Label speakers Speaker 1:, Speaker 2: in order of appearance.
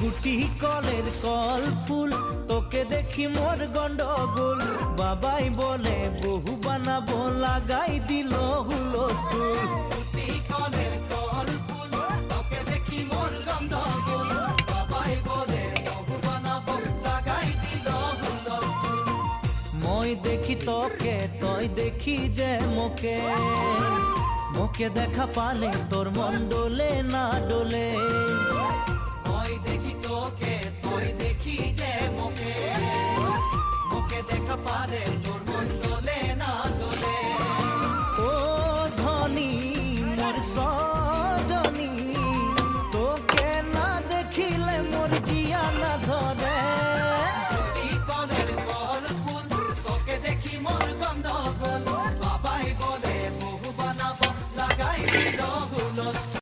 Speaker 1: গুটি কলের কল ফুল, তোকে দেখি মোর গন্ডগোল। বাবাই বলে বহু বানাবো, লাগাই দিল হুলস্থুল।
Speaker 2: গুটি কলের কল ফুল, তোকে দেখি মোর গন্ডগোল। বাবাই বলে বহু বানাবো, লাগাই দিল হুলস্থুল।
Speaker 1: মই দেখি তোকে, তই দেখি যে মোকে, মোকে দেখা পালে তোর মন ডোলে না ডোলে।
Speaker 2: মই দেখি তোকে, তুই দেখি যে মোকে, মোকে দেখা পারে তোর মন ডোলে না ডোলে।
Speaker 1: ও ধনী মোর সব